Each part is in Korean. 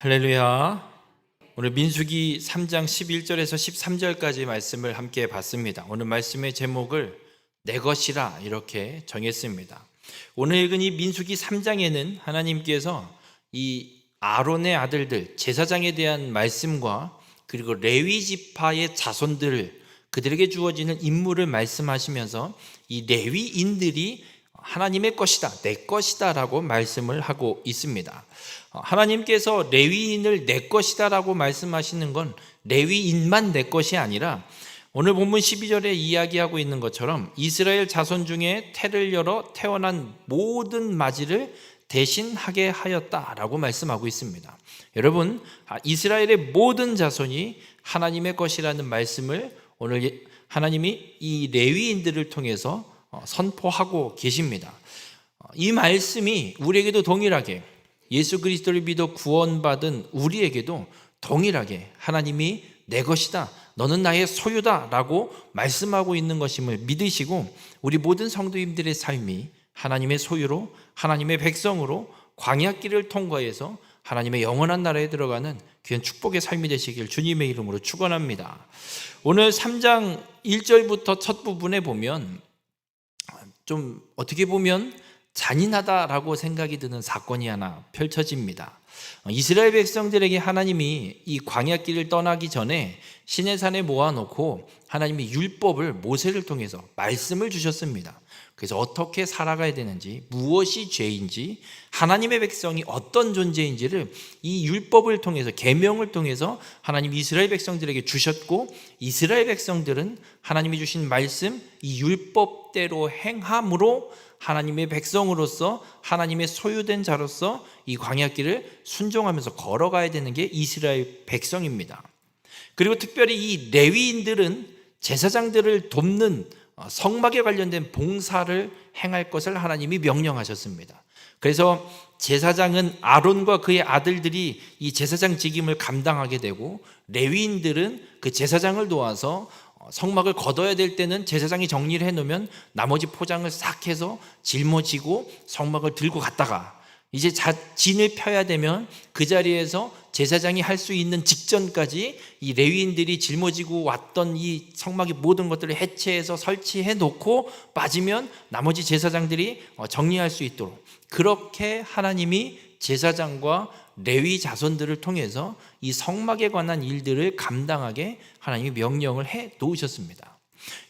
할렐루야. 오늘 민수기 3장 11절에서 13절까지 말씀을 함께 봤습니다. 오늘 말씀의 제목을 내 것이라 이렇게 정했습니다. 오늘 읽은 이 민수기 3장에는 하나님께서 이 아론의 아들들 제사장에 대한 말씀과 그리고 레위 지파의 자손들을 그들에게 주어지는 임무를 말씀하시면서 이 레위인들이 하나님의 것이다, 내 것이다 라고 말씀을 하고 있습니다. 하나님께서 레위인을 내 것이다 라고 말씀하시는 건 레위인만 내 것이 아니라 오늘 본문 12절에 이야기하고 있는 것처럼 이스라엘 자손 중에 태를 열어 태어난 모든 맞이를 대신하게 하였다라고 말씀하고 있습니다. 여러분, 이스라엘의 모든 자손이 하나님의 것이라는 말씀을 오늘 하나님이 이 레위인들을 통해서 선포하고 계십니다. 이 말씀이 우리에게도 동일하게 예수 그리스도를 믿어 구원받은 우리에게도 동일하게 하나님이 내 것이다, 너는 나의 소유다 라고 말씀하고 있는 것임을 믿으시고 우리 모든 성도님들의 삶이 하나님의 소유로 하나님의 백성으로 광야길을 통과해서 하나님의 영원한 나라에 들어가는 귀한 축복의 삶이 되시길 주님의 이름으로 축원합니다. 오늘 3장 1절부터 첫 부분에 보면 좀 어떻게 보면 잔인하다라고 생각이 드는 사건이 하나 펼쳐집니다. 이스라엘 백성들에게 하나님이 이 광야길을 떠나기 전에 시내산에 모아놓고 하나님이 율법을 모세를 통해서 말씀을 주셨습니다. 그래서 어떻게 살아가야 되는지, 무엇이 죄인지, 하나님의 백성이 어떤 존재인지를 이 율법을 통해서, 계명을 통해서 하나님 이스라엘 백성들에게 주셨고, 이스라엘 백성들은 하나님이 주신 말씀, 이 율법대로 행함으로 하나님의 백성으로서 하나님의 소유된 자로서 이 광야길을 순종하면서 걸어가야 되는 게 이스라엘 백성입니다. 그리고 특별히 이 레위인들은 제사장들을 돕는 성막에 관련된 봉사를 행할 것을 하나님이 명령하셨습니다. 그래서 제사장은 아론과 그의 아들들이 이 제사장 직임을 감당하게 되고 레위인들은 그 제사장을 도와서 성막을 걷어야 될 때는 제사장이 정리를 해놓으면 나머지 포장을 싹 해서 짊어지고 성막을 들고 갔다가 이제 진을 펴야 되면 그 자리에서 제사장이 할 수 있는 직전까지 이 레위인들이 짊어지고 왔던 이 성막의 모든 것들을 해체해서 설치해 놓고 빠지면 나머지 제사장들이 정리할 수 있도록 그렇게 하나님이 제사장과 레위 자손들을 통해서 이 성막에 관한 일들을 감당하게 하나님이 명령을 해 놓으셨습니다.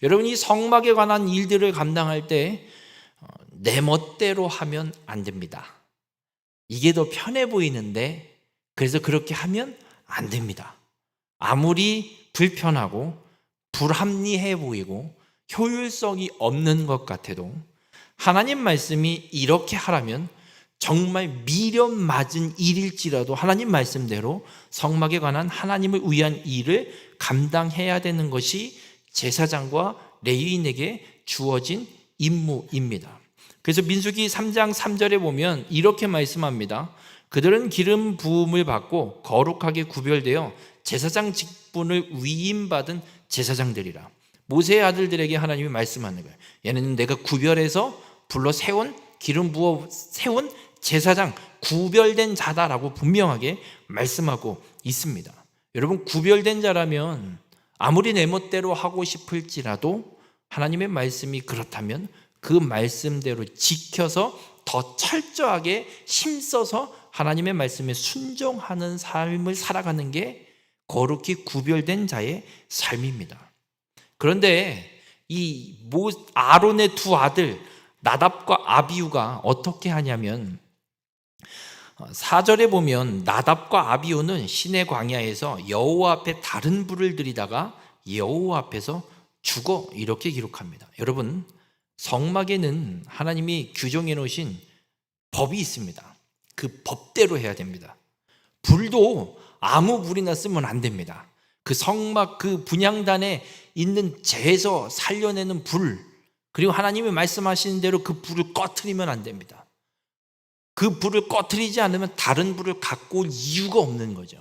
여러분, 이 성막에 관한 일들을 감당할 때 내 멋대로 하면 안 됩니다. 이게 더 편해 보이는데 그래서 그렇게 하면 안 됩니다. 아무리 불편하고 불합리해 보이고 효율성이 없는 것 같아도 하나님 말씀이 이렇게 하라면 정말 미련 맞은 일일지라도 하나님 말씀대로 성막에 관한 하나님을 위한 일을 감당해야 되는 것이 제사장과 레위인에게 주어진 임무입니다. 그래서 민수기 3장 3절에 보면 이렇게 말씀합니다. 그들은 기름 부음을 받고 거룩하게 구별되어 제사장 직분을 위임받은 제사장들이라. 모세의 아들들에게 하나님이 말씀하는 거예요. 얘는 내가 구별해서 불러 세운, 기름 부어 세운 제사장, 구별된 자다라고 분명하게 말씀하고 있습니다. 여러분, 구별된 자라면 아무리 내 멋대로 하고 싶을지라도 하나님의 말씀이 그렇다면 그 말씀대로 지켜서 더 철저하게 힘써서 하나님의 말씀에 순종하는 삶을 살아가는 게 거룩히 구별된 자의 삶입니다. 그런데 이 아론의 두 아들 나답과 아비후가 어떻게 하냐면 4절에 보면 나답과 아비후는 시내 광야에서 여호와 앞에 다른 불을 들이다가 여호와 앞에서 죽어 이렇게 기록합니다. 여러분, 성막에는 하나님이 규정해 놓으신 법이 있습니다. 그 법대로 해야 됩니다. 불도 아무 불이나 쓰면 안 됩니다. 그 성막 그 분향단에 있는 재에서 살려내는 불, 그리고 하나님이 말씀하시는 대로 그 불을 꺼트리면 안 됩니다. 그 불을 꺼트리지 않으면 다른 불을 갖고 올 이유가 없는 거죠.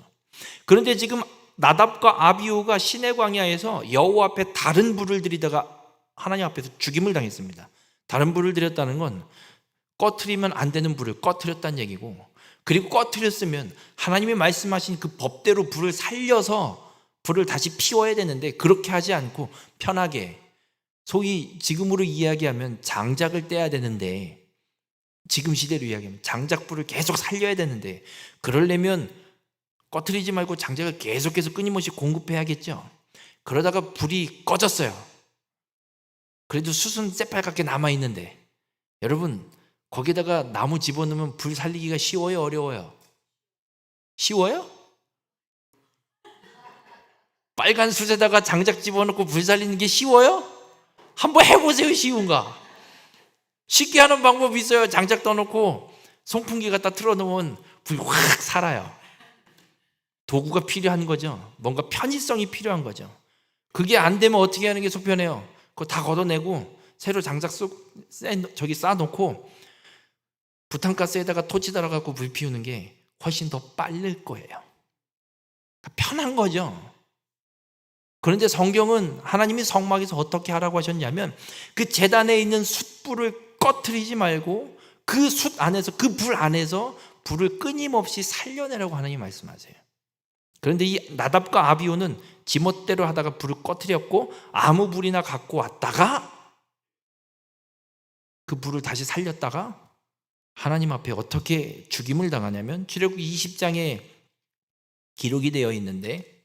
그런데 지금 나답과 아비후가 시내 광야에서 여호와 앞에 다른 불을 들이다가 하나님 앞에서 죽임을 당했습니다. 다른 불을 들였다는 건 꺼트리면 안 되는 불을 꺼트렸다는 얘기고, 그리고 꺼트렸으면 하나님이 말씀하신 그 법대로 불을 살려서 불을 다시 피워야 되는데 그렇게 하지 않고 편하게, 소위 지금으로 이야기하면 장작을 떼야 되는데, 지금 시대로 이야기하면 장작불을 계속 살려야 되는데, 그러려면 꺼트리지 말고 장작을 계속해서 끊임없이 공급해야겠죠. 그러다가 불이 꺼졌어요. 그래도 숯은 새빨갛게 남아있는데, 여러분 거기다가 나무 집어넣으면 불 살리기가 쉬워요, 어려워요? 쉬워요? 빨간 숯에다가 장작 집어넣고 불 살리는 게 쉬워요? 한번 해보세요. 쉬운가? 쉽게 하는 방법이 있어요. 장작 떠놓고 송풍기 갖다 틀어놓으면 불이 확 살아요. 도구가 필요한 거죠. 뭔가 편의성이 필요한 거죠. 그게 안 되면 어떻게 하는 게 속편해요? 그거 다 걷어내고 새로 장작 저기 쌓아놓고 부탄가스에다가 토치 달아갖고 불 피우는 게 훨씬 더 빠를 거예요. 편한 거죠. 그런데 성경은 하나님이 성막에서 어떻게 하라고 하셨냐면, 그 제단에 있는 숯불을 꺼트리지 말고 그 숯 안에서, 그 불 안에서 불을 끊임없이 살려내라고 하나님이 말씀하세요. 그런데 이 나답과 아비후는 지멋대로 하다가 불을 꺼트렸고 아무 불이나 갖고 왔다가 그 불을 다시 살렸다가 하나님 앞에 어떻게 죽임을 당하냐면, 출애굽기 20장에 기록이 되어 있는데,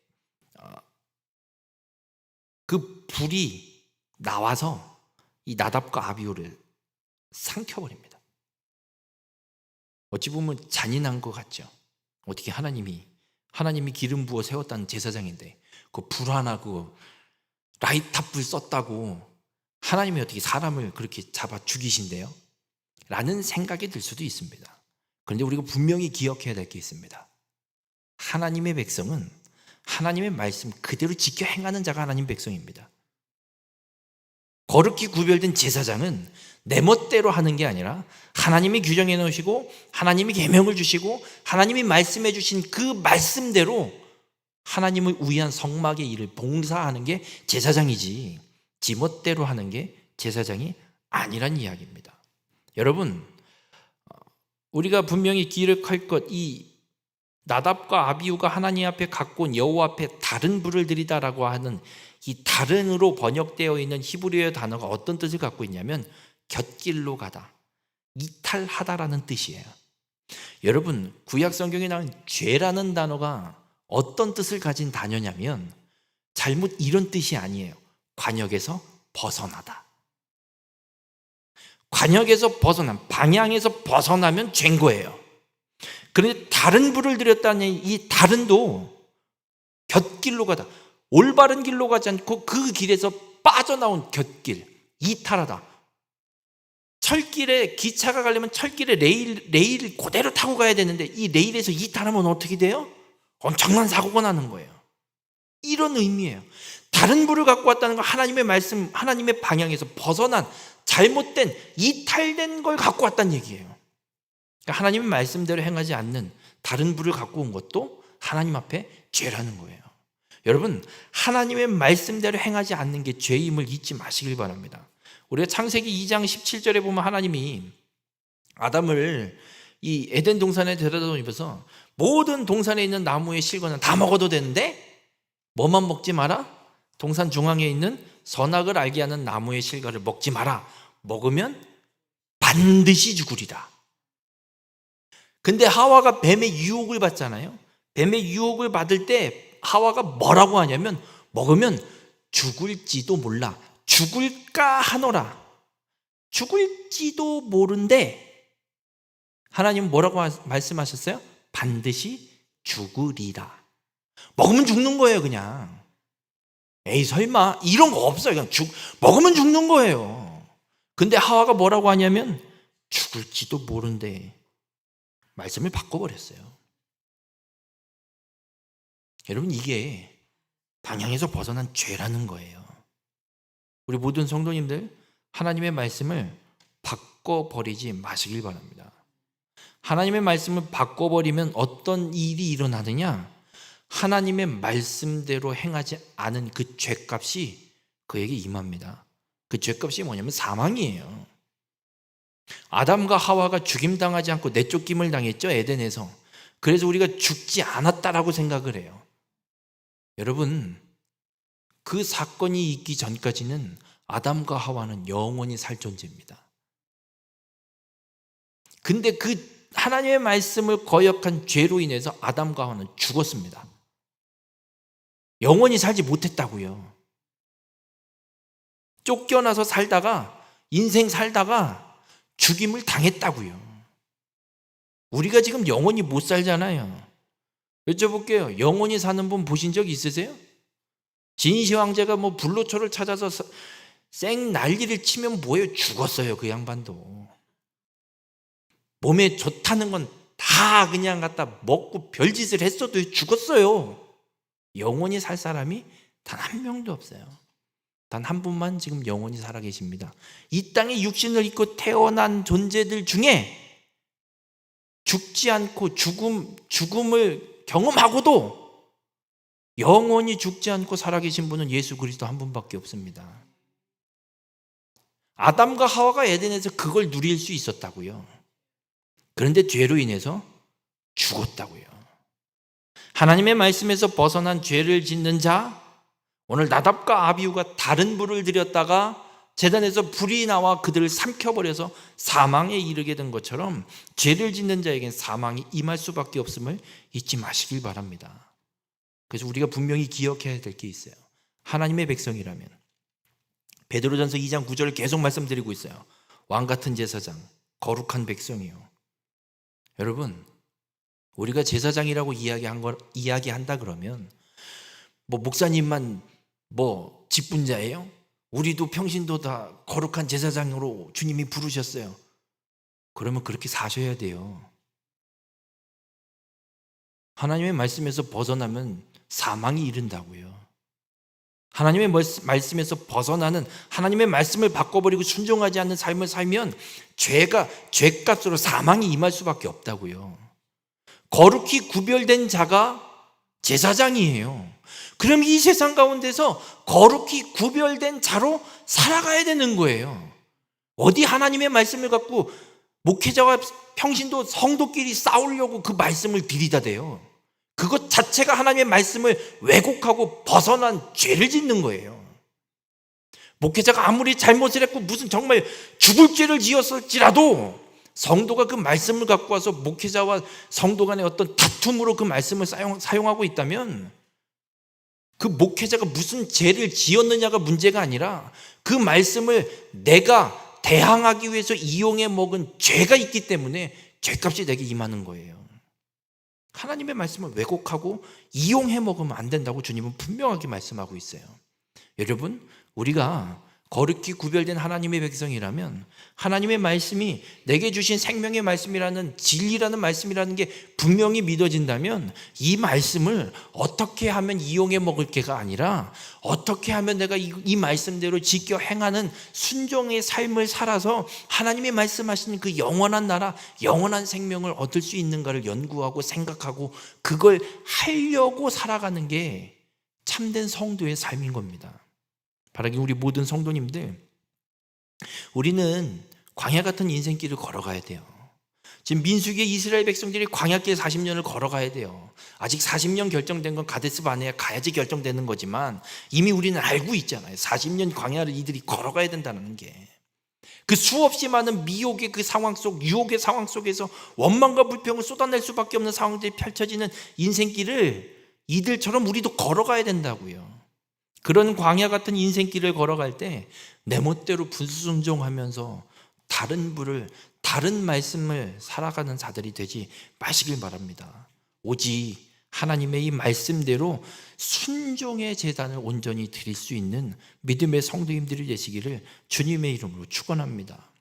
그 불이 나와서 이 나답과 아비후를 삼켜버립니다. 어찌 보면 잔인한 것 같죠. 어떻게 하나님이 기름 부어 세웠다는 제사장인데 그 불 하나, 그 라이탑불 썼다고 하나님이 어떻게 사람을 그렇게 잡아 죽이신대요? 라는 생각이 들 수도 있습니다. 그런데 우리가 분명히 기억해야 될 게 있습니다. 하나님의 백성은 하나님의 말씀 그대로 지켜 행하는 자가 하나님 백성입니다. 거룩히 구별된 제사장은 내 멋대로 하는 게 아니라 하나님이 규정해 놓으시고 하나님이 계명을 주시고 하나님이 말씀해 주신 그 말씀대로 하나님을 위한 성막의 일을 봉사하는 게 제사장이지, 지멋대로 하는 게 제사장이 아니란 이야기입니다. 여러분, 우리가 분명히 기억할 것, 이 나답과 아비후가 하나님 앞에 갖고 온 여호와 앞에 다른 불을 드리다라고 하는 이 다른으로 번역되어 있는 히브리어 단어가 어떤 뜻을 갖고 있냐면 곁길로 가다, 이탈하다라는 뜻이에요. 여러분, 구약 성경에 나온 죄라는 단어가 어떤 뜻을 가진 단어냐면 잘못 이런 뜻이 아니에요. 관역에서 벗어나다. 관역에서 벗어남, 방향에서 벗어나면 죄인 거예요. 그런데 다른 불을 들였다는 이 다른도 곁길로 가다, 올바른 길로 가지 않고 그 길에서 빠져나온 곁길, 이탈하다. 철길에, 기차가 가려면 철길에 레일 그대로 타고 가야 되는데 이 레일에서 이탈하면 어떻게 돼요? 엄청난 사고가 나는 거예요. 이런 의미예요. 다른 불을 갖고 왔다는 건 하나님의 말씀, 하나님의 방향에서 벗어난 잘못된, 이탈된 걸 갖고 왔다는 얘기예요. 그러니까 하나님의 말씀대로 행하지 않는 다른 불을 갖고 온 것도 하나님 앞에 죄라는 거예요. 여러분, 하나님의 말씀대로 행하지 않는 게 죄임을 잊지 마시길 바랍니다. 우리가 창세기 2장 17절에 보면 하나님이 아담을 이 에덴 동산에 데려다 놓으면서 모든 동산에 있는 나무의 실과는 다 먹어도 되는데 뭐만 먹지 마라? 동산 중앙에 있는 선악을 알게 하는 나무의 실과를 먹지 마라. 먹으면 반드시 죽으리라. 근데 하와가 뱀의 유혹을 받잖아요. 뱀의 유혹을 받을 때 하와가 뭐라고 하냐면 먹으면 죽을지도 몰라. 죽을까 하노라. 죽을지도 모른데 하나님은 뭐라고 말씀하셨어요? 반드시 죽으리라. 먹으면 죽는 거예요, 그냥. 에이, 설마 이런 거 없어요. 그냥 먹으면 죽는 거예요. 근데 하와가 뭐라고 하냐면 죽을지도 모른대. 말씀을 바꿔버렸어요. 여러분, 이게 방향에서 벗어난 죄라는 거예요. 우리 모든 성도님들, 하나님의 말씀을 바꿔버리지 마시길 바랍니다. 하나님의 말씀을 바꿔버리면 어떤 일이 일어나느냐? 하나님의 말씀대로 행하지 않은 그 죄값이 그에게 임합니다. 그 죄값이 뭐냐면 사망이에요. 아담과 하와가 죽임당하지 않고 내쫓김을 당했죠, 에덴에서. 그래서 우리가 죽지 않았다라고 생각을 해요. 여러분, 그 사건이 있기 전까지는 아담과 하와는 영원히 살 존재입니다. 근데 그 하나님의 말씀을 거역한 죄로 인해서 아담과 하와는 죽었습니다. 영원히 살지 못했다고요. 쫓겨나서 살다가, 인생 살다가 죽임을 당했다고요. 우리가 지금 영원히 못 살잖아요. 여쭤볼게요. 영원히 사는 분 보신 적 있으세요? 진시 황제가 뭐 불로초를 찾아서 생 난리를 치면 뭐예요? 죽었어요. 그 양반도. 몸에 좋다는 건 다 그냥 갖다 먹고 별짓을 했어도 죽었어요. 영원히 살 사람이 단 한 명도 없어요. 단 한 분만 지금 영원히 살아 계십니다. 이 땅에 육신을 입고 태어난 존재들 중에 죽지 않고 죽음을 경험하고도 영원히 죽지 않고 살아계신 분은 예수 그리스도 한 분밖에 없습니다. 아담과 하와가 에덴에서 그걸 누릴 수 있었다고요. 그런데 죄로 인해서 죽었다고요. 하나님의 말씀에서 벗어난 죄를 짓는 자, 오늘 나답과 아비후가 다른 불을 들였다가 제단에서 불이 나와 그들을 삼켜버려서 사망에 이르게 된 것처럼 죄를 짓는 자에겐 사망이 임할 수밖에 없음을 잊지 마시길 바랍니다. 그래서 우리가 분명히 기억해야 될 게 있어요. 하나님의 백성이라면 베드로전서 2장 9절을 계속 말씀드리고 있어요. 왕같은 제사장, 거룩한 백성이요. 여러분, 우리가 제사장이라고 이야기한다 그러면 뭐 목사님만 뭐 직분자예요? 우리도 평신도 다 거룩한 제사장으로 주님이 부르셨어요. 그러면 그렇게 사셔야 돼요. 하나님의 말씀에서 벗어나면 사망이 이른다고요. 하나님의 말씀에서 벗어나는, 하나님의 말씀을 바꿔버리고 순종하지 않는 삶을 살면 죄값으로 사망이 임할 수밖에 없다고요. 거룩히 구별된 자가 제사장이에요. 그럼 이 세상 가운데서 거룩히 구별된 자로 살아가야 되는 거예요. 어디 하나님의 말씀을 갖고 목회자와 평신도 성도끼리 싸우려고 그 말씀을 들이다대요. 그것 자체가 하나님의 말씀을 왜곡하고 벗어난 죄를 짓는 거예요. 목회자가 아무리 잘못을 했고 무슨 정말 죽을 죄를 지었을지라도 성도가 그 말씀을 갖고 와서 목회자와 성도 간의 어떤 다툼으로 그 말씀을 사용하고 있다면 그 목회자가 무슨 죄를 지었느냐가 문제가 아니라 그 말씀을 내가 대항하기 위해서 이용해 먹은 죄가 있기 때문에 죄값이 내게 임하는 거예요. 하나님의 말씀을 왜곡하고 이용해 먹으면 안 된다고 주님은 분명하게 말씀하고 있어요. 여러분, 우리가 거룩히 구별된 하나님의 백성이라면 하나님의 말씀이 내게 주신 생명의 말씀이라는 진리라는 말씀이라는 게 분명히 믿어진다면 이 말씀을 어떻게 하면 이용해 먹을 게가 아니라 어떻게 하면 내가 이 말씀대로 지켜 행하는 순종의 삶을 살아서 하나님의 말씀하시는 그 영원한 나라, 영원한 생명을 얻을 수 있는가를 연구하고 생각하고 그걸 하려고 살아가는 게 참된 성도의 삶인 겁니다. 바라기 우리 모든 성도님들, 우리는 광야 같은 인생길을 걸어가야 돼요. 지금 민수기의 이스라엘 백성들이 광야길 40년을 걸어가야 돼요. 아직 40년 결정된 건 가데스 바네아 가야지 결정되는 거지만 이미 우리는 알고 있잖아요. 40년 광야를 이들이 걸어가야 된다는 게. 그 수없이 많은 미혹의 그 상황 속, 유혹의 상황 속에서 원망과 불평을 쏟아낼 수밖에 없는 상황들이 펼쳐지는 인생길을 이들처럼 우리도 걸어가야 된다고요. 그런 광야 같은 인생길을 걸어갈 때 내 멋대로 불순종하면서 다른 말씀을 살아가는 자들이 되지 마시길 바랍니다. 오직 하나님의 이 말씀대로 순종의 제단을 온전히 드릴 수 있는 믿음의 성도님들이 되시기를 주님의 이름으로 축원합니다.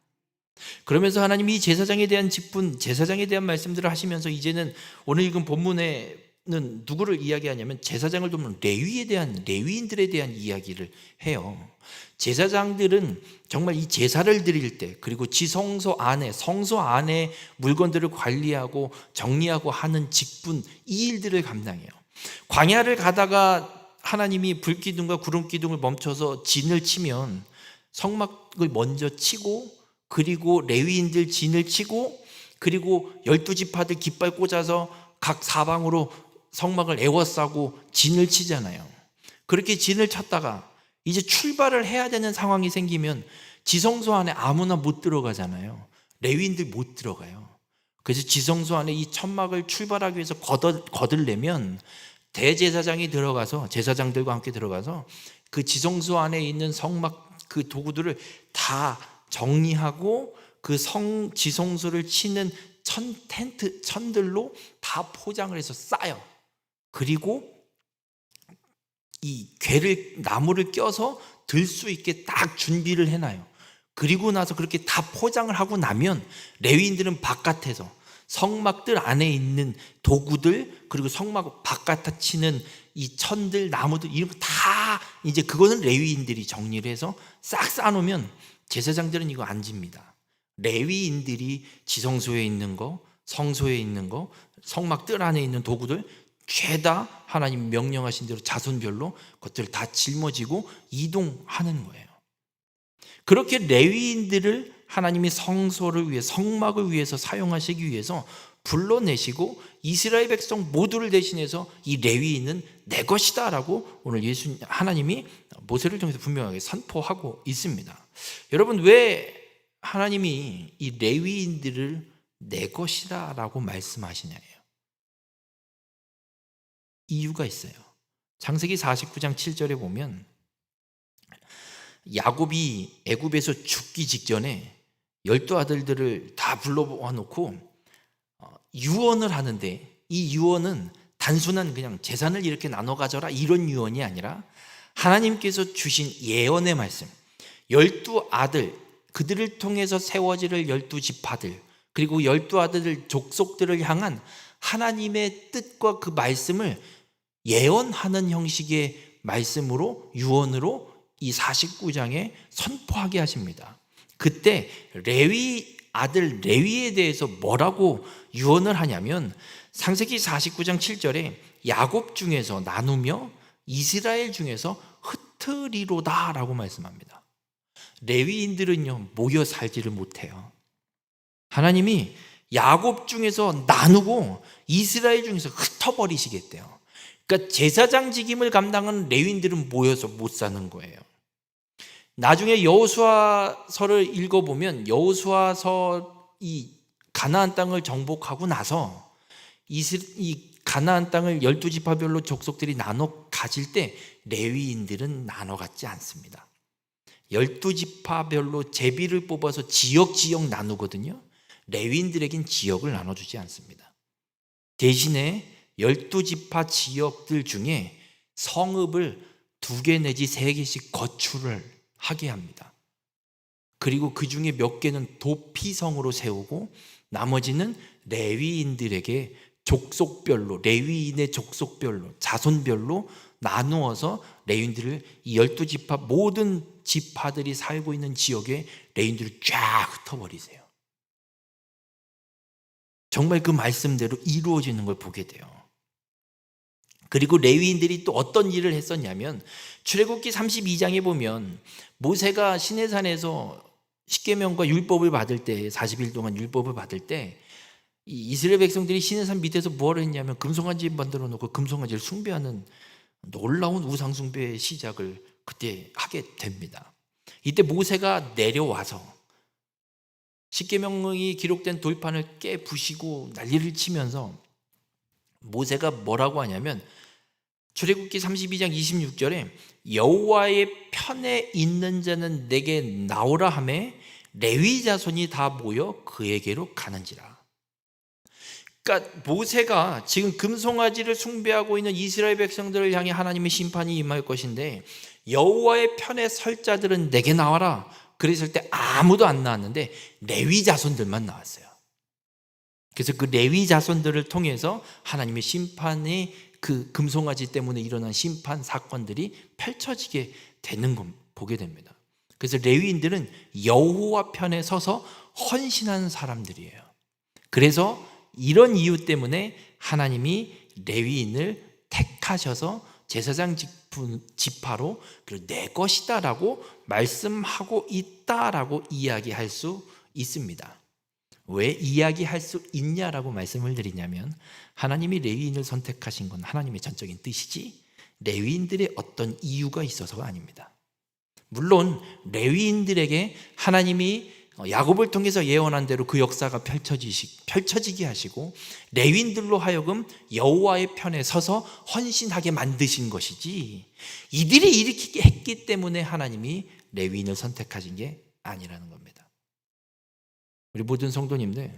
그러면서 하나님이 제사장에 대한 직분, 제사장에 대한 말씀들을 하시면서 이제는 오늘 읽은 본문에 는 누구를 이야기하냐면 제사장을 돕는 레위인들에 대한 이야기를 해요. 제사장들은 정말 이 제사를 드릴 때 그리고 성소 안에 물건들을 관리하고 정리하고 하는 직분, 이 일들을 감당해요. 광야를 가다가 하나님이 불기둥과 구름기둥을 멈춰서 진을 치면 성막을 먼저 치고 그리고 레위인들 진을 치고 그리고 12지파들 깃발 꽂아서 각 사방으로 성막을 에워싸고 진을 치잖아요. 그렇게 진을 쳤다가 이제 출발을 해야 되는 상황이 생기면 지성소 안에 아무나 못 들어가잖아요. 레위인들 못 들어가요. 그래서 지성소 안에 이 천막을 출발하기 위해서 거들려면 대제사장이 들어가서, 제사장들과 함께 들어가서 그 지성소 안에 있는 성막 그 도구들을 다 정리하고 그 지성소를 치는 천들로 다 포장을 해서 싸요. 그리고 이 나무를 껴서 들 수 있게 딱 준비를 해놔요. 그리고 나서 그렇게 다 포장을 하고 나면 레위인들은 바깥에서 성막들 안에 있는 도구들, 그리고 성막 바깥에 치는 이 천들, 나무들, 이런 거 다 이제 그거는 레위인들이 정리를 해서 싹 쌓아놓으면 제사장들은 이거 안 집니다. 레위인들이 지성소에 있는 거, 성소에 있는 거, 성막 뜰 안에 있는 도구들 죄다 하나님 명령하신 대로 자손별로 그것들을 다 짊어지고 이동하는 거예요. 그렇게 레위인들을 하나님이 성소를 위해, 성막을 위해서 사용하시기 위해서 불러내시고 이스라엘 백성 모두를 대신해서 이 레위인은 내 것이다 라고 오늘 하나님이 모세를 통해서 분명하게 선포하고 있습니다. 여러분, 왜 하나님이 이 레위인들을 내 것이다 라고 말씀하시냐예요. 이유가 있어요. 창세기 49장 7절에 보면 야곱이 애굽에서 죽기 직전에 12아들들을 다 불러와 놓고 유언을 하는데, 이 유언은 단순한 그냥 재산을 이렇게 나눠 가져라 이런 유언이 아니라 하나님께서 주신 예언의 말씀, 12아들, 그들을 통해서 세워질 12지파들, 그리고 12아들 족속들을 향한 하나님의 뜻과 그 말씀을 예언하는 형식의 말씀으로, 유언으로 이 49장에 선포하게 하십니다. 그때 레위 아들 레위에 대해서 뭐라고 유언을 하냐면 창세기 49장 7절에 야곱 중에서 나누며 이스라엘 중에서 흩으리로다 라고 말씀합니다. 레위인들은요 모여 살지를 못해요. 하나님이 야곱 중에서 나누고 이스라엘 중에서 흩어버리시겠대요. 그러니까 제사장 직임을 감당하는 레위인들은 모여서 못 사는 거예요. 나중에 여호수아서를 읽어보면 여호수아서 이 가나안 땅을 정복하고 나서 이 가나안 땅을 12지파별로 족속들이 나눠 가질 때 레위인들은 나눠 갖지 않습니다. 12지파별로 제비를 뽑아서 지역 나누거든요. 레위인들에겐 지역을 나눠주지 않습니다. 대신에 12지파 지역들 중에 성읍을 2개 내지 3개씩 거출을 하게 합니다. 그리고 그 중에 몇 개는 도피성으로 세우고 나머지는 레위인들에게 족속별로, 레위인의 족속별로, 자손별로 나누어서 레위인들을 이 12지파 모든 지파들이 살고 있는 지역에 레위인들을 쫙 흩어버리세요. 정말 그 말씀대로 이루어지는 걸 보게 돼요. 그리고 레위인들이 또 어떤 일을 했었냐면 출애굽기 32장에 보면 모세가 시내산에서 십계명과 율법을 받을 때, 40일 동안 율법을 받을 때 이 이스라엘 백성들이 시내산 밑에서 뭘 했냐면 금송아지 만들어 놓고 금송아지를 숭배하는 놀라운 우상 숭배의 시작을 그때 하게 됩니다. 이때 모세가 내려와서 십계명이 기록된 돌판을 깨부시고 난리를 치면서 모세가 뭐라고 하냐면 출애굽기 32장 26절에 여호와의 편에 있는 자는 내게 나오라 하매 레위 자손이 다 모여 그에게로 가는지라. 그러니까 모세가 지금 금송아지를 숭배하고 있는 이스라엘 백성들을 향해 하나님의 심판이 임할 것인데 여호와의 편에 설 자들은 내게 나와라. 그랬을 때 아무도 안 나왔는데 레위 자손들만 나왔어요. 그래서 그 레위 자손들을 통해서 하나님의 심판이 그 금송아지 때문에 일어난 심판 사건들이 펼쳐지게 되는 걸 보게 됩니다. 그래서 레위인들은 여호와 편에 서서 헌신하는 사람들이에요. 그래서 이런 이유 때문에 하나님이 레위인을 택하셔서 제사장 지파로 내 것이다라고 말씀하고 있다라고 이야기할 수 있습니다. 왜 이야기할 수 있냐라고 말씀을 드리냐면, 하나님이 레위인을 선택하신 건 하나님의 전적인 뜻이지 레위인들의 어떤 이유가 있어서가 아닙니다. 물론 레위인들에게 하나님이 야곱을 통해서 예언한 대로 그 역사가 펼쳐지게 하시고 레위인들로 하여금 여호와의 편에 서서 헌신하게 만드신 것이지, 이들이 이렇게 했기 때문에 하나님이 레위인을 선택하신 게 아니라는 겁니다. 우리 모든 성도님들,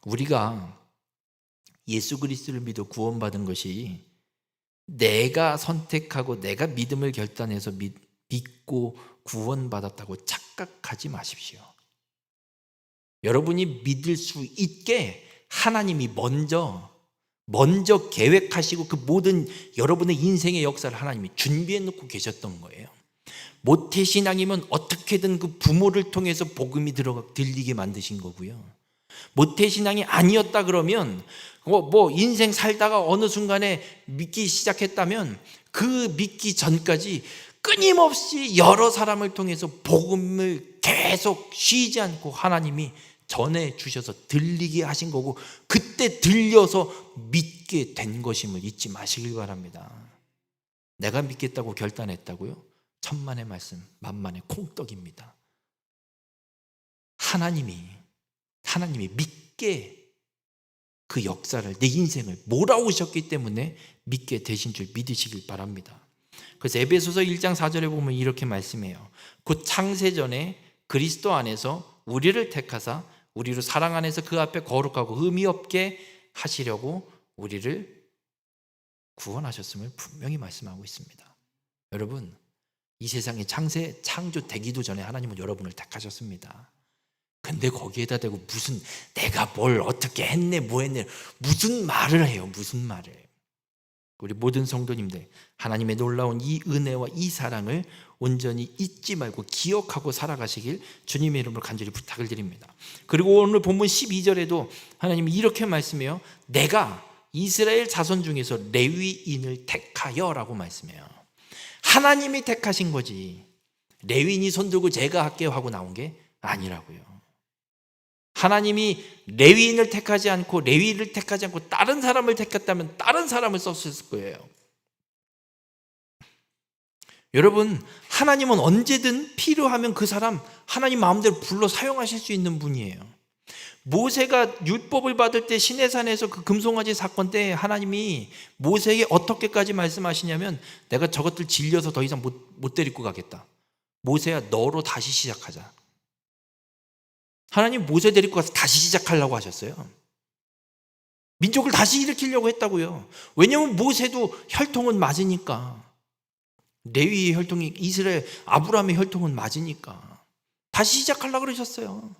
우리가 예수 그리스도를 믿어 구원받은 것이 내가 선택하고 내가 믿음을 결단해서 믿고 구원받았다고 착각하지 마십시오. 여러분이 믿을 수 있게 하나님이 먼저 계획하시고 그 모든 여러분의 인생의 역사를 하나님이 준비해 놓고 계셨던 거예요. 모태신앙이면 어떻게든 그 부모를 통해서 복음이 들리게 만드신 거고요. 모태신앙이 아니었다 그러면 인생 살다가 어느 순간에 믿기 시작했다면 그 믿기 전까지 끊임없이 여러 사람을 통해서 복음을 계속 쉬지 않고 하나님이 전해 주셔서 들리게 하신 거고, 그때 들려서 믿게 된 것임을 잊지 마시길 바랍니다. 내가 믿겠다고 결단했다고요? 천만의 말씀 만만의 콩떡입니다. 하나님이 믿게 그 역사를, 내 인생을 몰아오셨기 때문에 믿게 되신 줄 믿으시길 바랍니다. 그래서 에베소서 1장 4절에 보면 이렇게 말씀해요. 곧 창세전에 그리스도 안에서 우리를 택하사 우리로 사랑 안에서 그 앞에 거룩하고 흠이 없게 하시려고 우리를 구원하셨음을 분명히 말씀하고 있습니다. 여러분, 이 세상에 창조되기도 전에 하나님은 여러분을 택하셨습니다. 근데 거기에다 대고 무슨 내가 뭘 어떻게 했네 뭐 했네 무슨 말을 해요. 무슨 말을. 우리 모든 성도님들, 하나님의 놀라운 이 은혜와 이 사랑을 온전히 잊지 말고 기억하고 살아가시길 주님의 이름으로 간절히 부탁을 드립니다. 그리고 오늘 본문 12절에도 하나님이 이렇게 말씀해요. 내가 이스라엘 자손 중에서 레위인을 택하여 라고 말씀해요. 하나님이 택하신 거지 레위인이 손들고 제가 할게요 하고 나온 게 아니라고요. 하나님이 레위인을 택하지 않고 레위를 택하지 않고 다른 사람을 택했다면 다른 사람을 썼을 거예요. 여러분, 하나님은 언제든 필요하면 그 사람 하나님 마음대로 불러 사용하실 수 있는 분이에요. 모세가 율법을 받을 때 시내산에서 그 금송아지 사건 때 하나님이 모세에게 어떻게까지 말씀하시냐면, 내가 저것들 질려서 더 이상 못 데리고 가겠다. 모세야, 너로 다시 시작하자. 하나님 모세 데리고 가서 다시 시작하려고 하셨어요. 민족을 다시 일으키려고 했다고요. 왜냐하면 모세도 혈통은 맞으니까, 레위의 혈통이 이스라엘 아브라함의 혈통은 맞으니까 다시 시작하려고 그러셨어요.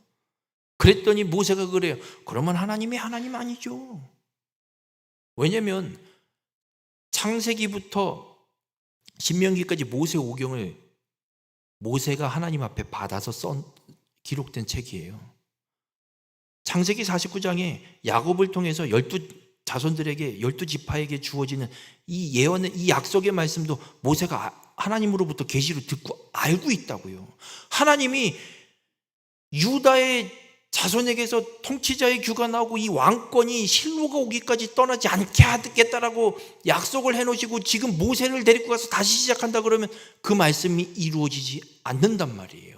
그랬더니 모세가 그래요. 그러면 하나님이 하나님 아니죠. 왜냐하면 창세기부터 신명기까지 모세 오경을 모세가 하나님 앞에 받아서 기록된 책이에요. 창세기 49장에 야곱을 통해서 12자손들에게 12지파에게 주어지는 이 예언의 이 약속의 말씀도 모세가 하나님으로부터 계시로 듣고 알고 있다고요. 하나님이 유다의 자손에게서 통치자의 규가 나오고 이 왕권이 실로가 오기까지 떠나지 않게 하겠다라고 약속을 해놓으시고 지금 모세를 데리고 가서 다시 시작한다 그러면 그 말씀이 이루어지지 않는단 말이에요.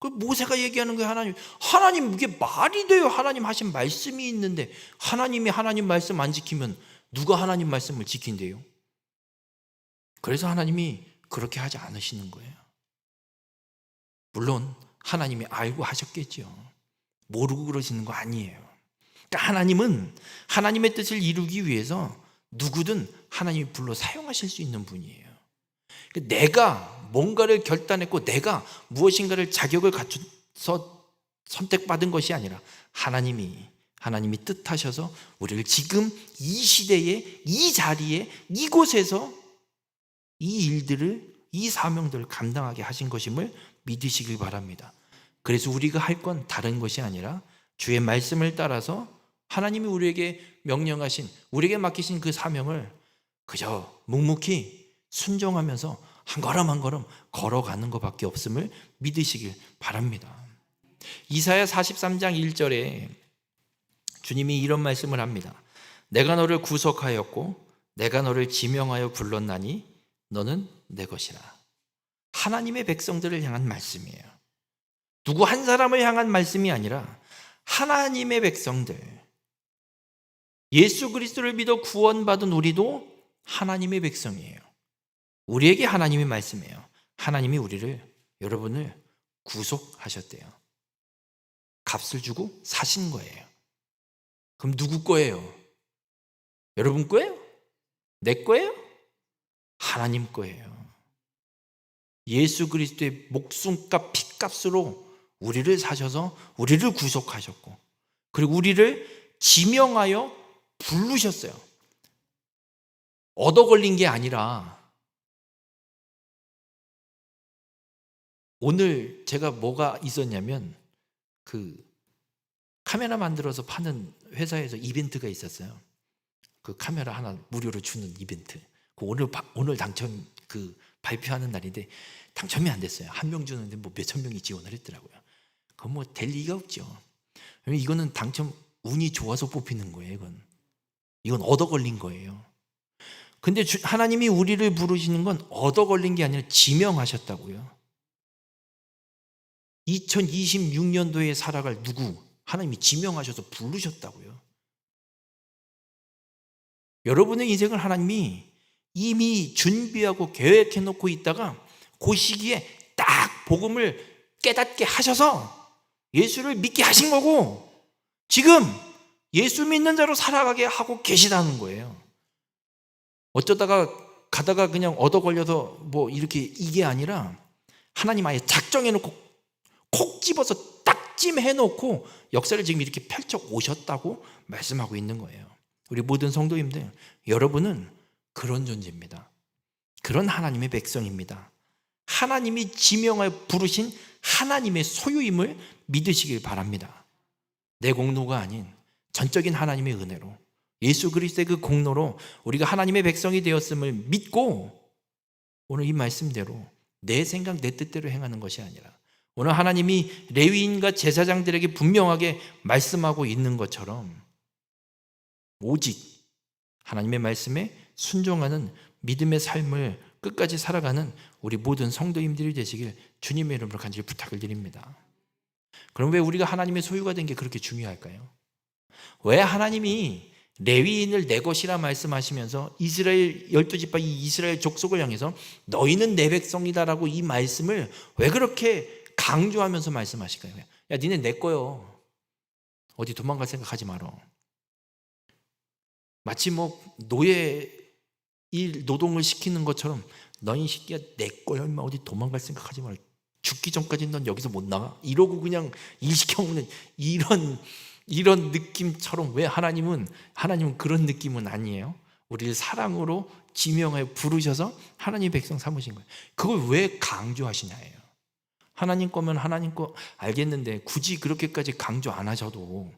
그 모세가 얘기하는 게 하나님 이게 말이 돼요. 하나님 하신 말씀이 있는데 하나님이 하나님 말씀 안 지키면 누가 하나님 말씀을 지킨대요? 그래서 하나님이 그렇게 하지 않으시는 거예요. 물론 하나님이 알고 하셨겠죠. 모르고 그러시는 거 아니에요. 그러니까 하나님은 하나님의 뜻을 이루기 위해서 누구든 하나님이 불러 사용하실 수 있는 분이에요. 내가 뭔가를 결단했고 내가 무엇인가를 자격을 갖춰서 선택받은 것이 아니라 하나님이 뜻하셔서 우리를 지금 이 시대에 이 자리에 이곳에서 이 일들을 이 사명들을 감당하게 하신 것임을 믿으시길 바랍니다. 그래서 우리가 할 건 다른 것이 아니라 주의 말씀을 따라서 하나님이 우리에게 명령하신 우리에게 맡기신 그 사명을 그저 묵묵히 순종하면서 한 걸음 한 걸음 걸어가는 것밖에 없음을 믿으시길 바랍니다. 이사야 43장 1절에 주님이 이런 말씀을 합니다. 내가 너를 구속하였고 내가 너를 지명하여 불렀나니 너는 내 것이라. 하나님의 백성들을 향한 말씀이에요. 누구 한 사람을 향한 말씀이 아니라 하나님의 백성들, 예수 그리스도를 믿어 구원받은 우리도 하나님의 백성이에요. 우리에게 하나님의 말씀이에요. 하나님이 여러분을 구속하셨대요. 값을 주고 사신 거예요. 그럼 누구 거예요? 여러분 거예요? 내 거예요? 하나님 거예요. 예수 그리스도의 목숨값 피값으로 우리를 사셔서 우리를 구속하셨고, 그리고 우리를 지명하여 부르셨어요. 얻어 걸린 게 아니라, 오늘 제가 뭐가 있었냐면 그 카메라 만들어서 파는 회사에서 이벤트가 있었어요. 그 카메라 하나 무료로 주는 이벤트. 오늘 당첨 발표하는 날인데 당첨이 안 됐어요. 한 명 주는데 뭐 몇천 명이 지원을 했더라고요. 그건 뭐 될 리가 없죠. 이거는 당첨 운이 좋아서 뽑히는 거예요. 이건 얻어 걸린 거예요. 근데 하나님이 우리를 부르시는 건 얻어 걸린 게 아니라 지명하셨다고요. 2026년도에 살아갈 누구 하나님이 지명하셔서 부르셨다고요. 여러분의 인생을 하나님이 이미 준비하고 계획해 놓고 있다가 그 시기에 딱 복음을 깨닫게 하셔서 예수를 믿게 하신 거고, 지금 예수 믿는 자로 살아가게 하고 계시다는 거예요. 어쩌다가 가다가 그냥 얻어 걸려서 뭐 이렇게 이게 아니라 하나님 아예 작정해 놓고 콕 집어서 딱 찜해 놓고 역사를 지금 이렇게 펼쳐 오셨다고 말씀하고 있는 거예요. 우리 모든 성도님들, 여러분은 그런 존재입니다. 그런 하나님의 백성입니다. 하나님이 지명하여 부르신 하나님의 소유임을 믿으시길 바랍니다. 내 공로가 아닌 전적인 하나님의 은혜로, 예수 그리스도의 그 공로로 우리가 하나님의 백성이 되었음을 믿고, 오늘 이 말씀대로 내 생각 내 뜻대로 행하는 것이 아니라, 오늘 하나님이 레위인과 제사장들에게 분명하게 말씀하고 있는 것처럼 오직 하나님의 말씀에 순종하는 믿음의 삶을 끝까지 살아가는 우리 모든 성도님들이 되시길 주님의 이름으로 간절히 부탁을 드립니다. 그럼 왜 우리가 하나님의 소유가 된 게 그렇게 중요할까요? 왜 하나님이 레위인을 내 것이라 말씀하시면서 이스라엘 12지파 이 이스라엘 족속을 향해서 너희는 내 백성이다라고 이 말씀을 왜 그렇게 강조하면서 말씀하실까요? 야, 니네 내 거요. 어디 도망갈 생각하지 말어. 마치 뭐 노예 일 노동을 시키는 것처럼 너희 새끼야 내 거야. 임마 어디 도망갈 생각하지 말어. 죽기 전까지 넌 여기서 못 나가. 이러고 그냥 일 시켜먹는 이런 느낌처럼, 왜 하나님은 그런 느낌은 아니에요. 우리를 사랑으로 지명하여 부르셔서 하나님의 백성 삼으신 거예요. 그걸 왜 강조하시냐예요. 하나님 거면 하나님 거 알겠는데 굳이 그렇게까지 강조 안 하셔도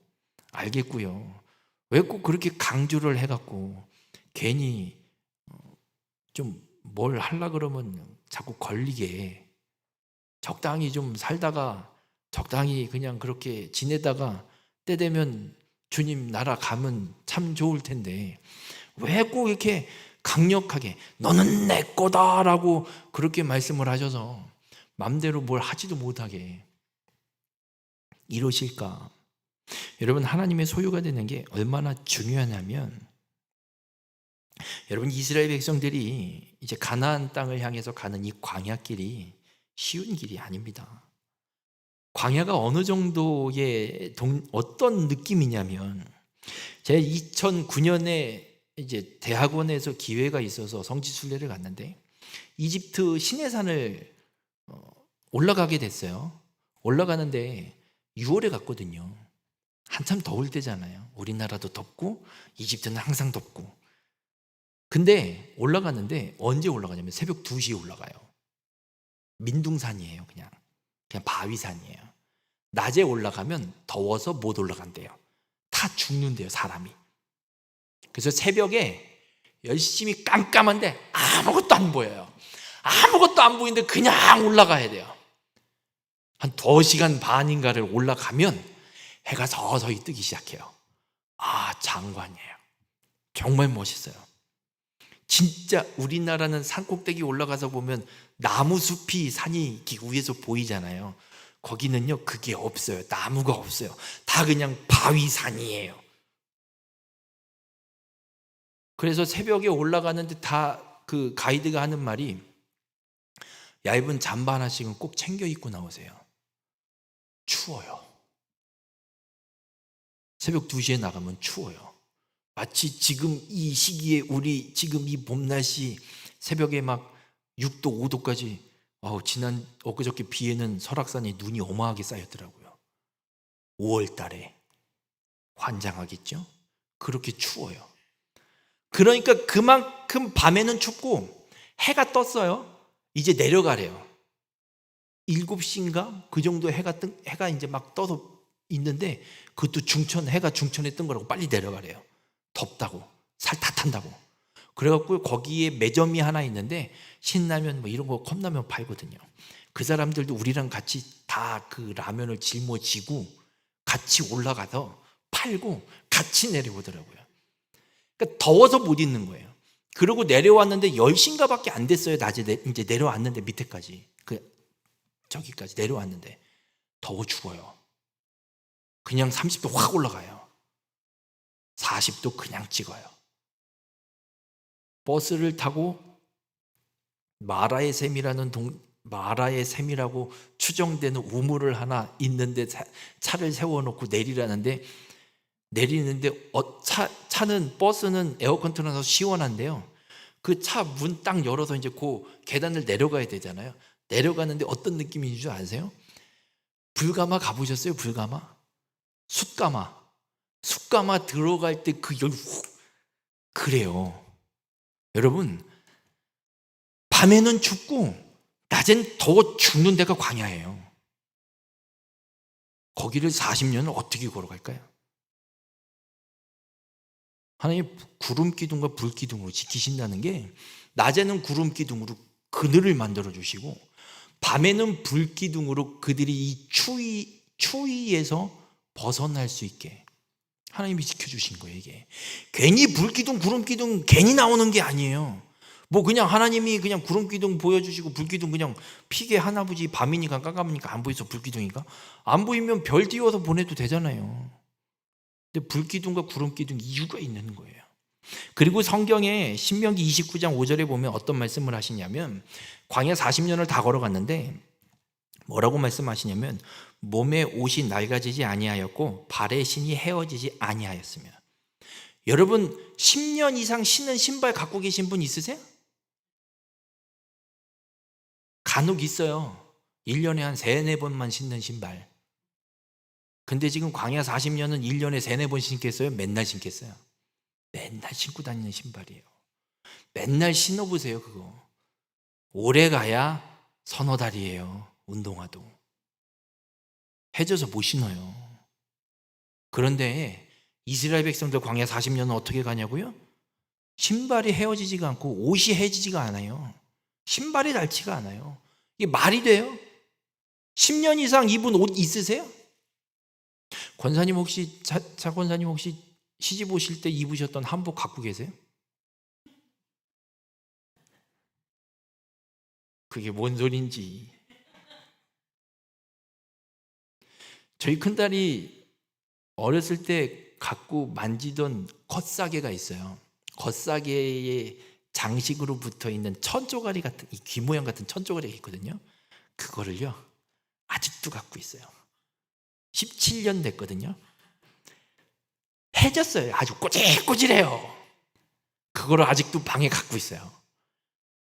알겠고요. 왜 꼭 그렇게 강조를 해갖고 괜히 좀 뭘 하려 그러면 자꾸 걸리게, 적당히 좀 살다가 적당히 그냥 그렇게 지내다가 때 되면 주님 나라 가면 참 좋을 텐데 왜 꼭 이렇게 강력하게 너는 내 거다라고 그렇게 말씀을 하셔서 맘대로 뭘 하지도 못하게 이러실까? 여러분, 하나님의 소유가 되는 게 얼마나 중요하냐면, 여러분, 이스라엘 백성들이 이제 가나안 땅을 향해서 가는 이 광야길이 쉬운 길이 아닙니다. 광야가 어느 정도의 어떤 느낌이냐면, 제가 2009년에 이제 대학원에서 기회가 있어서 성지순례를 갔는데 이집트 시내산을 올라가게 됐어요. 올라가는데 6월에 갔거든요. 한참 더울 때잖아요. 우리나라도 덥고 이집트는 항상 덥고. 근데 올라가는데 언제 올라가냐면 새벽 2시에 올라가요. 민둥산이에요. 그냥 바위산이에요. 낮에 올라가면 더워서 못 올라간대요. 다 죽는데요, 사람이. 그래서 새벽에 열심히 깜깜한데 아무것도 안 보여요. 아무것도 안 보이는데 그냥 올라가야 돼요. 한 2시간 반인가를 올라가면 해가 서서히 뜨기 시작해요. 아, 장관이에요. 정말 멋있어요. 진짜 우리나라는 산꼭대기 올라가서 보면 나무 숲이 산이 이렇게 위에서 보이잖아요. 거기는요, 그게 없어요. 나무가 없어요. 다 그냥 바위산이에요. 그래서 새벽에 올라가는데 다 그 가이드가 하는 말이, 얇은 잠바 하나씩은 꼭 챙겨 입고 나오세요. 추워요. 새벽 2시에 나가면 추워요. 마치 지금 이 시기에 우리 지금 이 봄 날씨 새벽에 막 6도, 5도까지, 지난 엊그저께 비에는 설악산에 눈이 어마하게 쌓였더라고요. 5월 달에. 환장하겠죠? 그렇게 추워요. 그러니까 그만큼 밤에는 춥고 해가 떴어요. 이제 내려가래요. 7시인가? 그 정도 해가 이제 막 떠서 있는데, 그것도 해가 중천에 뜬 거라고 빨리 내려가래요. 덥다고, 살 다 탄다고. 그래갖고 거기에 매점이 하나 있는데 신라면 뭐 이런 거 컵라면 팔거든요. 그 사람들도 우리랑 같이 다 그 라면을 짊어지고 같이 올라가서 팔고 같이 내려오더라고요. 그러니까 더워서 못 있는 거예요. 그러고 내려왔는데 10시인가 밖에 안 됐어요. 낮에 이제 내려왔는데, 밑에까지 저기까지 내려왔는데 더워 죽어요. 그냥 30도 확 올라가요. 40도 그냥 찍어요. 버스를 타고 마라의 샘이라고 추정되는 우물을 하나 있는데 차를 세워놓고 내리는데 버스는 에어컨 틀어놔서 시원한데요. 그 차 문 딱 열어서 이제 그 계단을 내려가야 되잖아요. 내려가는데 어떤 느낌인 줄 아세요? 불가마 가보셨어요? 불가마? 숯가마 들어갈 때 그 열이 그래요. 여러분, 밤에는 춥고 낮엔 더워 죽는 데가 광야예요. 거기를 40년을 어떻게 걸어갈까요? 하나님 구름 기둥과 불 기둥으로 지키신다는 게, 낮에는 구름 기둥으로 그늘을 만들어 주시고 밤에는 불 기둥으로 그들이 이 추위에서 벗어날 수 있게 하나님이 지켜주신 거예요. 이게 괜히 불 기둥, 구름 기둥 괜히 나오는 게 아니에요. 뭐 그냥 하나님이 그냥 구름 기둥 보여주시고 불 기둥 그냥 피게 하나 보지, 밤이니까 깜깜하니까 안 보여서 불 기둥이니까 안 보이면 별 띄워서 보내도 되잖아요. 근데 불 기둥과 구름 기둥 이유가 있는 거예요. 그리고 성경에 신명기 29장 5절에 보면 어떤 말씀을 하시냐면, 광야 40년을 다 걸어갔는데 뭐라고 말씀하시냐면, 몸에 옷이 낡아지지 아니하였고 발의 신이 헤어지지 아니하였으며. 여러분 10년 이상 신은 신발 갖고 계신 분 있으세요? 간혹 있어요. 1년에 한 3-4번만 신는 신발. 근데 지금 광야 40년은 1년에 3-4번 신겠어요? 맨날 신겠어요? 맨날 신고 다니는 신발이에요. 맨날 신어보세요. 그거 오래 가야 서너 달이에요. 운동화도 해져서 못 신어요. 그런데 이스라엘 백성들 광야 40년은 어떻게 가냐고요? 신발이 헤어지지가 않고 옷이 헤어지지가 않아요. 신발이 닳지가 않아요. 이게 말이 돼요? 10년 이상 입은 옷 있으세요? 권사님 혹시 차 권사님 혹시 시집 오실 때 입으셨던 한복 갖고 계세요? 그게 뭔 소린지. 저희 큰딸이 어렸을 때 갖고 만지던 겉사계가 있어요. 겉사계의 장식으로 붙어 있는 천조가리 같은, 이 귀 모양 같은 천조가리가 있거든요. 그거를요 아직도 갖고 있어요. 17년 됐거든요. 해졌어요. 아주 꼬질꼬질해요. 그거를 아직도 방에 갖고 있어요.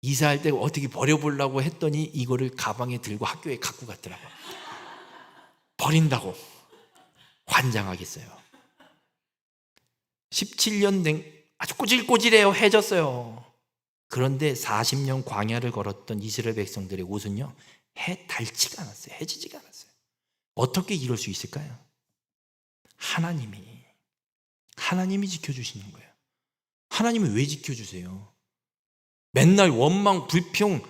이사할 때 어떻게 버려보려고 했더니 이거를 가방에 들고 학교에 갖고 갔더라고요. 버린다고. 환장하겠어요. 17년 된 아주 꼬질꼬질해요. 해졌어요. 그런데 40년 광야를 걸었던 이스라엘 백성들의 옷은요 해 닳지가 않았어요. 해지지가 않았어요. 어떻게 이럴 수 있을까요? 하나님이 지켜주시는 거예요. 하나님이 왜 지켜주세요? 맨날 원망, 불평,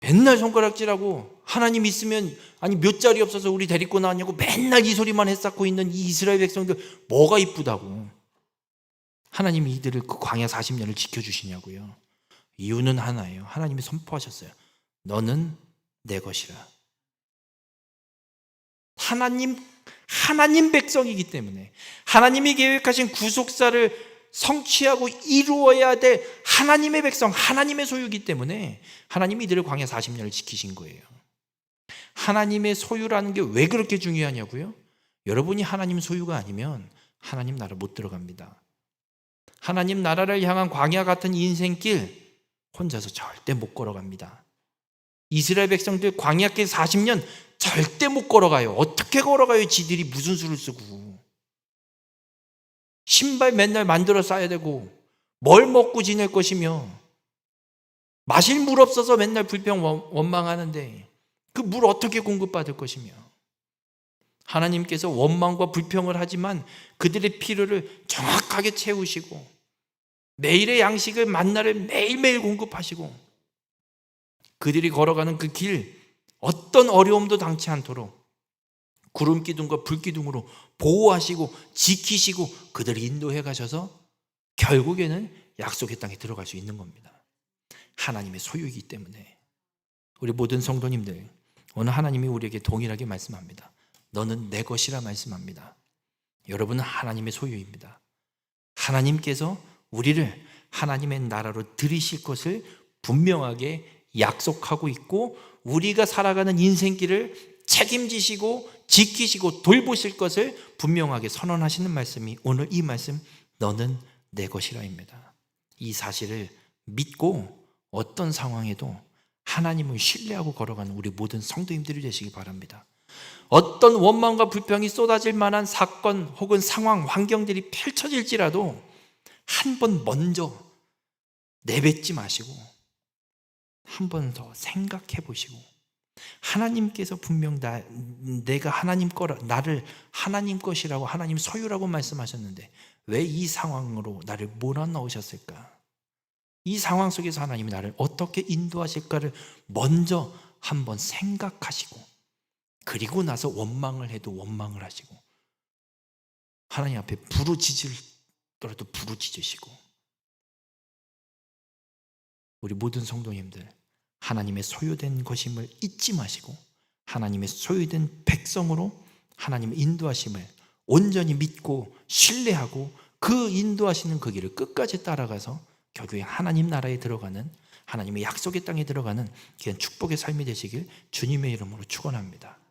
맨날 손가락질하고 하나님 있으면 아니 몇 자리 없어서 우리 데리고 나왔냐고 맨날 이 소리만 했었고 있는 이 이스라엘 백성들 뭐가 이쁘다고 하나님이 이들을 그 광야 40년을 지켜주시냐고요. 이유는 하나예요. 하나님이 선포하셨어요. 너는 내 것이라. 하나님 백성이기 때문에 하나님이 계획하신 구속사를 성취하고 이루어야 될 하나님의 백성, 하나님의 소유이기 때문에 하나님이 이들을 광야 40년을 지키신 거예요. 하나님의 소유라는 게 왜 그렇게 중요하냐고요? 여러분이 하나님 소유가 아니면 하나님 나라 못 들어갑니다. 하나님 나라를 향한 광야 같은 인생길 혼자서 절대 못 걸어갑니다. 이스라엘 백성들 광야길 40년 절대 못 걸어가요. 어떻게 걸어가요? 지들이 무슨 수를 쓰고. 신발 맨날 만들어 싸야 되고 뭘 먹고 지낼 것이며 마실 물 없어서 맨날 불평 원망하는데 그 물 어떻게 공급받을 것이며 하나님께서 원망과 불평을 하지만 그들의 필요를 정확하게 채우시고 매일의 양식을 만나를 매일매일 공급하시고 그들이 걸어가는 그 길 어떤 어려움도 당치 않도록 구름 기둥과 불 기둥으로 보호하시고 지키시고 그들을 인도해 가셔서 결국에는 약속의 땅에 들어갈 수 있는 겁니다. 하나님의 소유이기 때문에 우리 모든 성도님들 오늘 하나님이 우리에게 동일하게 말씀합니다. 너는 내 것이라 말씀합니다. 여러분은 하나님의 소유입니다. 하나님께서 우리를 하나님의 나라로 들이실 것을 분명하게 약속하고 있고 우리가 살아가는 인생길을 책임지시고 지키시고 돌보실 것을 분명하게 선언하시는 말씀이 오늘 이 말씀 너는 내 것이라입니다. 이 사실을 믿고 어떤 상황에도 하나님을 신뢰하고 걸어가는 우리 모든 성도님들이 되시기 바랍니다. 어떤 원망과 불평이 쏟아질 만한 사건 혹은 상황, 환경들이 펼쳐질지라도 한 번 먼저 내뱉지 마시고 한 번 더 생각해 보시고 하나님께서 분명 내가 하나님 거라 나를 하나님 것이라고 하나님 소유라고 말씀하셨는데 왜 이 상황으로 나를 몰아넣으셨을까? 이 상황 속에서 하나님이 나를 어떻게 인도하실까를 먼저 한번 생각하시고 그리고 나서 원망을 해도 원망을 하시고 하나님 앞에 부르짖으더라도 부르짖으시고 우리 모든 성도님들 하나님의 소유된 것임을 잊지 마시고 하나님의 소유된 백성으로 하나님의 인도하심을 온전히 믿고 신뢰하고 그 인도하시는 그 길을 끝까지 따라가서 결국에 하나님 나라에 들어가는 하나님의 약속의 땅에 들어가는 귀한 축복의 삶이 되시길 주님의 이름으로 축원합니다.